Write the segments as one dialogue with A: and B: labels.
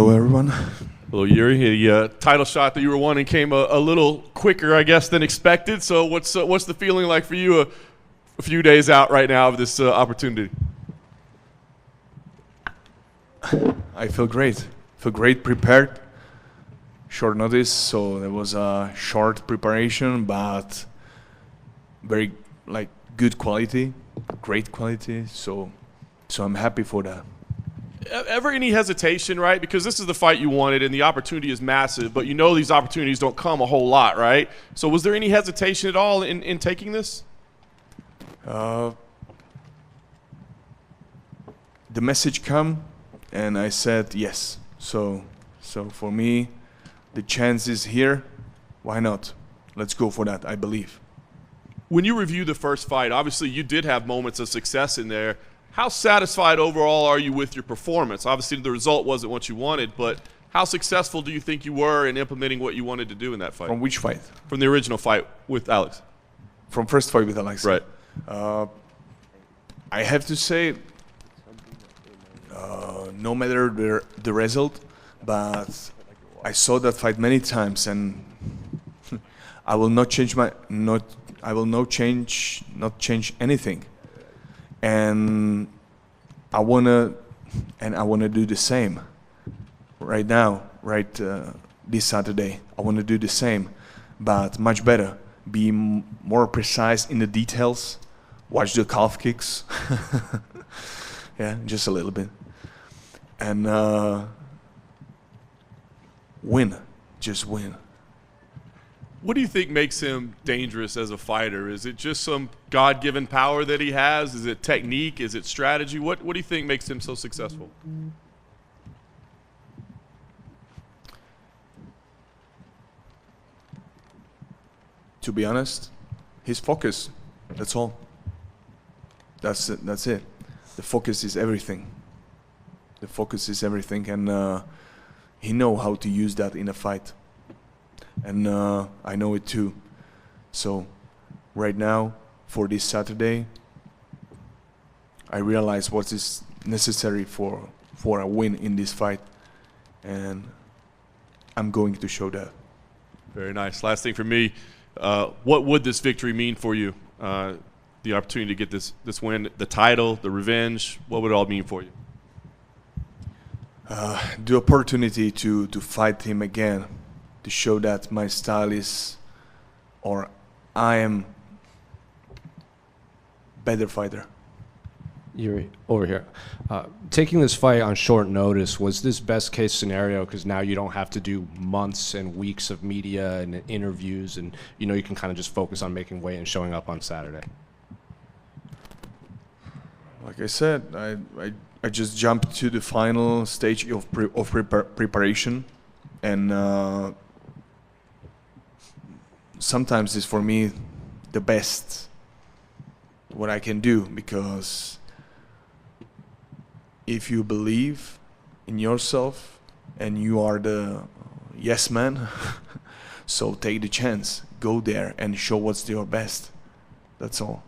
A: Hello, everyone.
B: Hello, Jiri. The title shot that you were wanting came a little quicker, I guess, than expected. So what's the feeling like for you a few days out right now of this opportunity?
A: I feel great. Prepared. Short notice, so there was a short preparation, but very good quality, great quality. So I'm happy for that.
B: Ever any hesitation, right? Because this is the fight you wanted and the opportunity is massive, but you know these opportunities don't come a whole lot, right? So was there any hesitation at all in taking this?
A: The message come, and I said yes. So for me, the chance is here. Why not? Let's go for that, I believe.
B: When you review the first fight, obviously you did have moments of success in there. How satisfied overall are you with your performance? Obviously the result wasn't what you wanted, but how successful do you think you were in implementing what you wanted to do in that fight?
A: From which fight?
B: From the original fight with Alex.
A: From first fight with Alex.
B: Right.
A: I have to say, no matter the result, but I saw that fight many times, and I will not change not change anything. And I wanna do the same right now, this Saturday. I wanna do the same, but much better. Be more precise in the details. Watch the calf kicks. Yeah, just a little bit. And win. Just win.
B: What do you think makes him dangerous as a fighter? Is it just some God-given power that he has? Is it technique? Is it strategy? What do you think makes him so successful?
A: To be honest, his focus. That's all. That's it. The focus is everything. The focus is everything, and he know how to use that in a fight. And I know it too. So right now, for this Saturday, I realize what is necessary for a win in this fight, and I'm going to show that.
B: Very nice. Last thing for me, what would this victory mean for you? The opportunity to get this win, the title, the revenge, what would it all mean for you?
A: The opportunity to fight him again, to show that my style is, or I am better fighter.
C: Jiri, over here. Taking this fight on short notice, was this best case scenario because now you don't have to do months and weeks of media and interviews, and you can kind of just focus on making weight and showing up on Saturday?
A: Like I said, I just jumped to the final stage of preparation, and sometimes it's for me the best what I can do, because if you believe in yourself and you are the yes man, so take the chance, go there and show what's your best. That's all.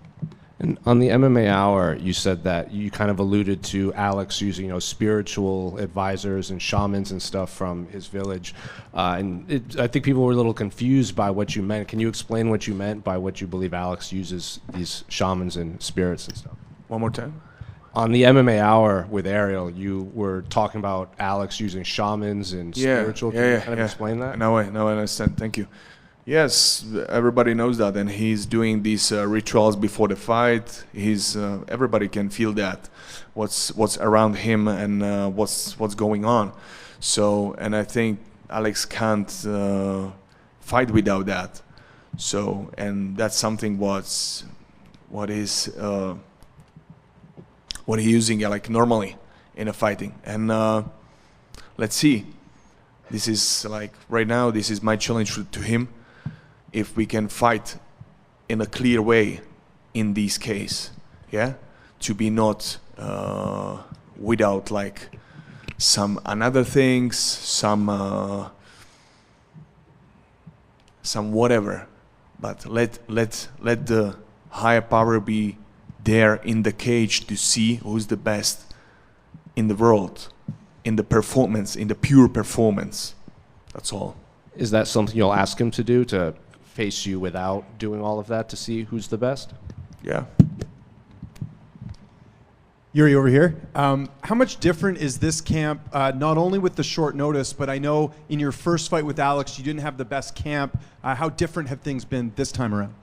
C: And on the MMA Hour, you said that you kind of alluded to Alex using, spiritual advisors and shamans and stuff from his village. I think people were a little confused by what you meant. Can you explain what you meant by what you believe Alex uses these shamans and spirits and stuff?
A: One more time.
C: On the MMA Hour with Ariel, you were talking about Alex using shamans and spiritual. Can you kind of explain that?
A: Now I understand. Thank you. Yes, everybody knows that, and he's doing these rituals before the fight. Everybody can feel that, what's around him and what's going on. So, and I think Alex can't fight without that. So, and that's something what he's using normally in a fighting. And let's see. This is right now. This is my challenge to him. If we can fight in a clear way in this case, to be not without some another things, some whatever, but let the higher power be there in the cage to see who's the best in the world, in the performance, in the pure performance. That's all.
C: Is that something you'll ask him to do, to face you without doing all of that to see who's the best?
A: Yeah.
D: Jiri, over here. How much different is this camp, not only with the short notice, but I know in your first fight with Alex, you didn't have the best camp. How different have things been this time around?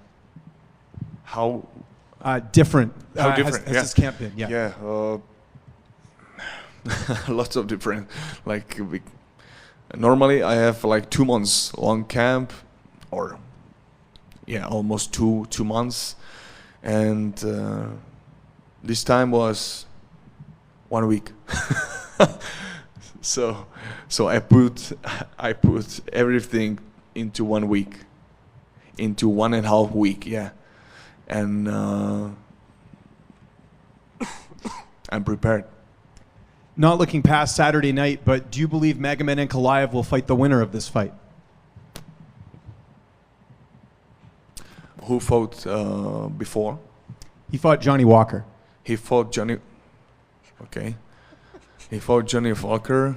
A: How
D: Different.
A: How different?
D: Has this camp been?
A: Yeah. Lots of different. Like normally I have like 2 months long camp, or almost two months, and this time was 1 week. so I put everything into 1 week, into 1.5 week, and I'm prepared.
D: Not looking past Saturday night, but do you believe Magomed Ankalaev will fight the winner of this fight?
A: Who fought before?
D: He fought Johnny Walker.
A: He fought Johnny. Okay. He fought Johnny Walker,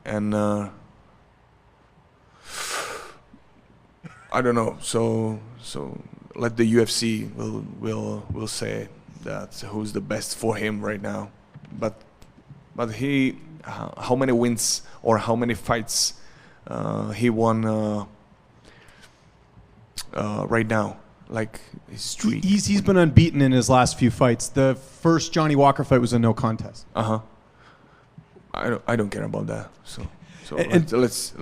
A: and I don't know. So let the UFC will say that who's the best for him right now. But he, how many wins or how many fights he won right now? Like his streak.
D: He's been unbeaten in his last few fights. The first Johnny Walker fight was a no contest.
A: I don't care about that. So
D: And-
A: let's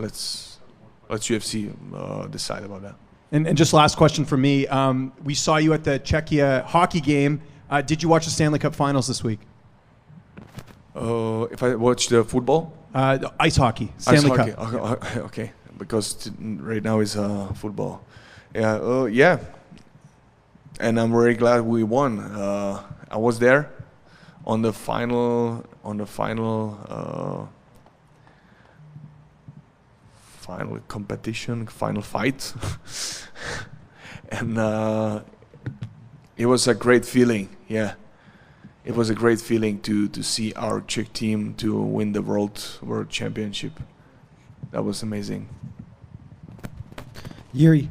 A: UFC decide about that.
D: And just last question for me. We saw you at the Czechia hockey game. Did you watch the Stanley Cup Finals this week?
A: If I watch the football,
D: Ice hockey, Stanley
A: Ice hockey.
D: Cup.
A: Okay, because right now is football. Yeah. And I'm very glad we won. I was there on the final competition, final fight, and it was a great feeling. Yeah, it was a great feeling to see our Czech team to win the world championship. That was amazing.
E: Jiri,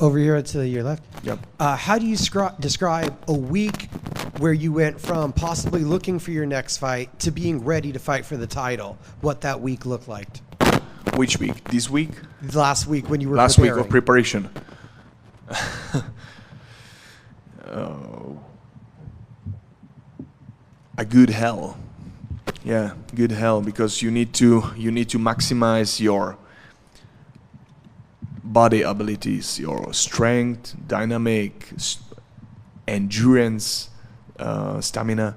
E: over here to your left.
A: Yep.
E: How do you describe a week where you went from possibly looking for your next fight to being ready to fight for the title? What that week looked like?
A: Which week? This week?
E: Last week when you were
A: Last
E: preparing.
A: week of preparation. A good hell. Yeah, good hell, because you need to maximize your body abilities, your strength, dynamic, endurance, stamina,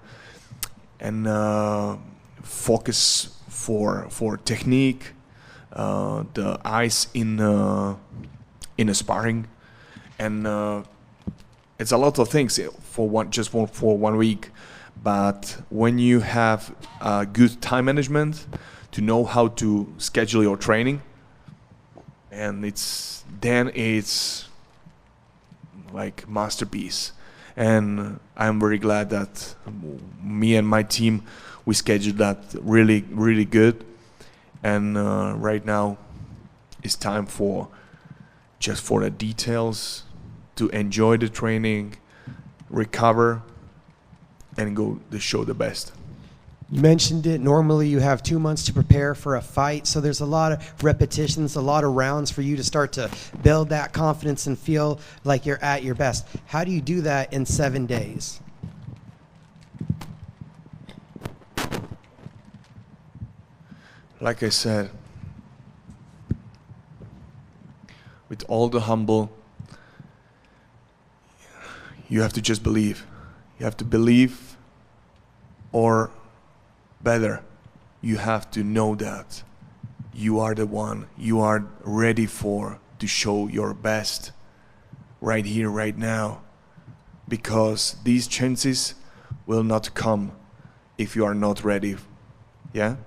A: and focus for technique, the eyes in a sparring, and it's a lot of things for 1 week. But when you have good time management, to know how to schedule your training, and it's like masterpiece. And I'm very glad that me and my team, we scheduled that really, really good. And right now it's time for the details, to enjoy the training, recover, and go to show the best.
E: You mentioned it. Normally you have 2 months to prepare for a fight, so there's a lot of repetitions, a lot of rounds for you to start to build that confidence and feel like you're at your best. How do you do that in 7 days?
A: Like I said, with all the humble, you have to just believe. You have to believe, or better, you have to know that you are the one, you are ready to show your best right here, right now, because these chances will not come if you are not ready. Yeah?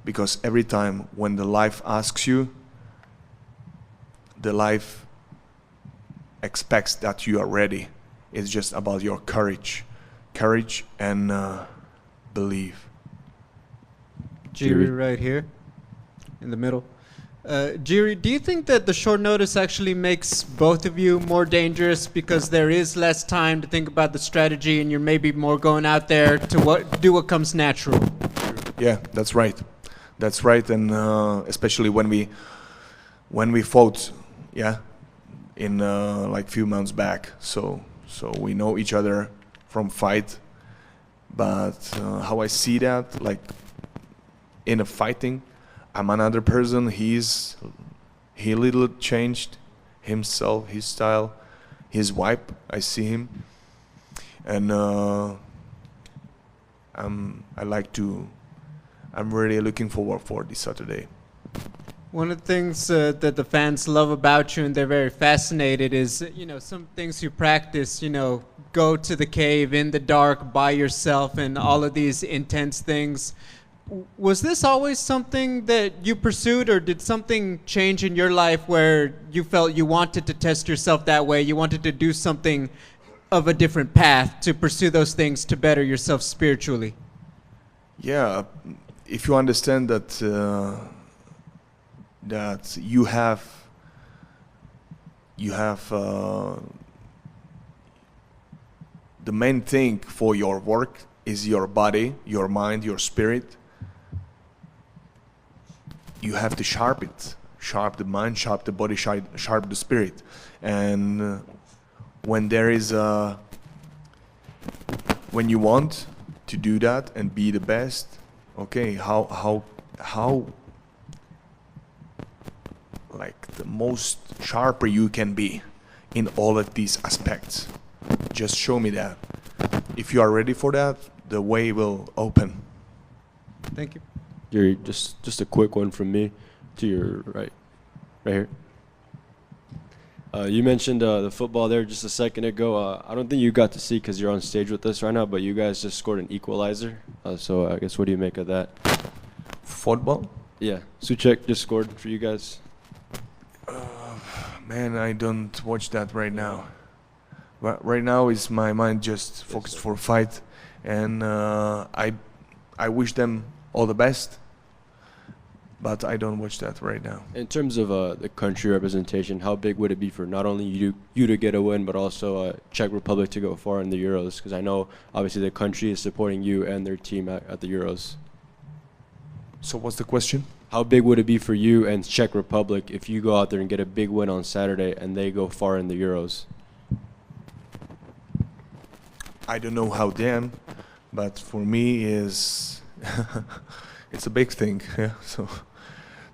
A: Because every time when the life asks you, the life expects that you are ready. It's just about your courage and believe.
F: Jiri right here, in the middle. Jiri, do you think that the short notice actually makes both of you more dangerous because there is less time to think about the strategy and you're maybe more going out there to do what comes natural?
A: Yeah, that's right. That's right, and especially when we fought, yeah, in like few months back. So we know each other from fight, but how I see that, like in a fighting, I'm another person. He little changed himself, his style, his vibe. I see him, and I'm really looking forward for this Saturday.
F: One of the things that the fans love about you and they're very fascinated is, some things you practice, go to the cave in the dark by yourself and all of these intense things. Was this always something that you pursued, or did something change in your life where you felt you wanted to test yourself that way? You wanted to do something of a different path to pursue those things to better yourself spiritually?
A: Yeah, if you understand that that you have the main thing for your work is your body, your mind, your spirit. You have to sharp the mind, sharp the body, sharp the spirit. And when you want to do that and be the best, okay, how like the most sharper you can be in all of these aspects. Just show me that. If you are ready for that, the way will open.
F: Thank you.
G: Jiri, just a quick one from me to your right here. You mentioned the football there just a second ago. I don't think you got to see because you're on stage with us right now, but you guys just scored an equalizer. So I guess what do you make of that?
A: Football?
G: Yeah, Suchek just scored for you guys.
A: Man, I don't watch that right now. But right now is my mind just focused for fight, and I wish them all the best. But I don't watch that right now.
G: In terms of the country representation, how big would it be for not only you to get a win, but also Czech Republic to go far in the Euros? Because I know obviously the country is supporting you and their team at the Euros.
A: So what's the question?
G: How big would it be for you and Czech Republic if you go out there and get a big win on Saturday and they go far in the Euros?
A: I don't know how them, but for me is it's a big thing. Yeah.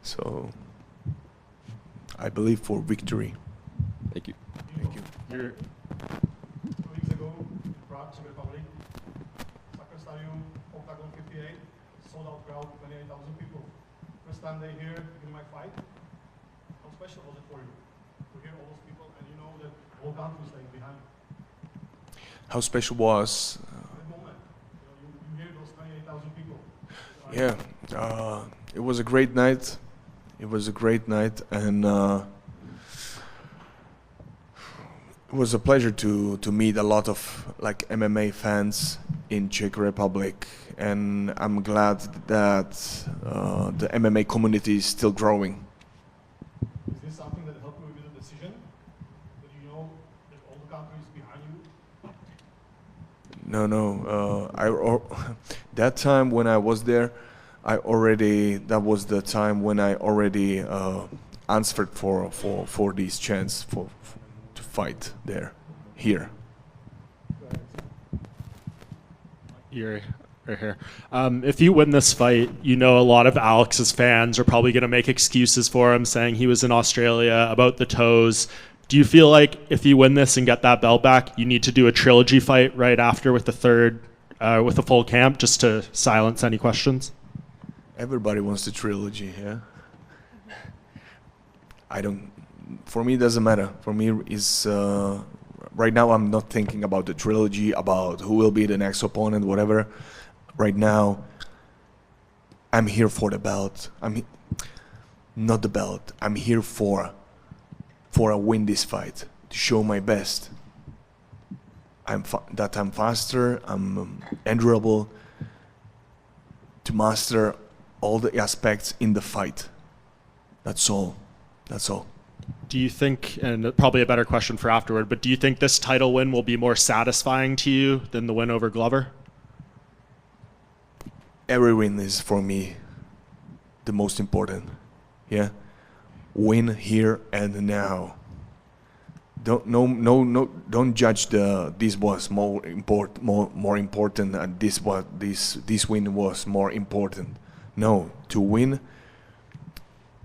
A: So I believe for victory.
G: Thank you.
A: Thank you.
H: 2 weeks ago, Prague, Czech Republic, soccer stadium, Octagon 58, sold out crowd, 28,000 people. First time they hear in my fight. How special was it for you to hear all those people and you know that the whole country is staying behind?
A: How special was?
H: That moment, you hear those 28,000 people.
A: Yeah, it was a great night. It was a great night, and it was a pleasure to meet a lot of like MMA fans in Czech Republic, and I'm glad that the MMA community is still growing.
H: Is this something that helped you with the decision? That you know that all the country is behind you?
A: No. That time when I was there, that was the time when I already answered for this chance to fight here.
I: Jiri, right here. If you win this fight, a lot of Alex's fans are probably going to make excuses for him, saying he was in Australia, about the toes. Do you feel like if you win this and get that belt back, you need to do a trilogy fight right after with the third, with a full camp, just to silence any questions?
A: Everybody wants the trilogy, yeah. For me, it doesn't matter. For me, right now I'm not thinking about the trilogy, about who will be the next opponent, whatever. Right now, I'm here for the belt. Not the belt. I'm here for a win this fight, to show my best. I'm faster, I'm endurable, to master all the aspects in the fight. That's all. That's all.
I: Do you think, and probably a better question for afterward, but do you think this title win will be more satisfying to you than the win over Glover?
A: Every win is for me the most important. Yeah, win here and now. Don't judge this was more important and this win was more important. No, to win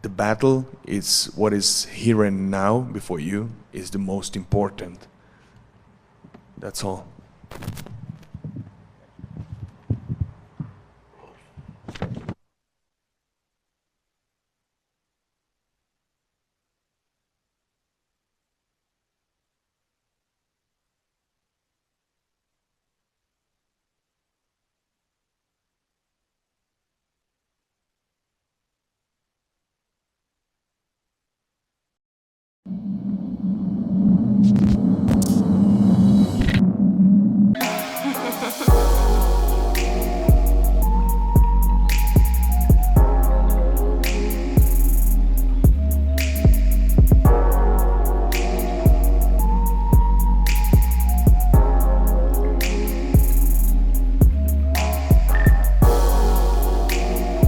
A: the battle is what is here and now before you is the most important. That's all.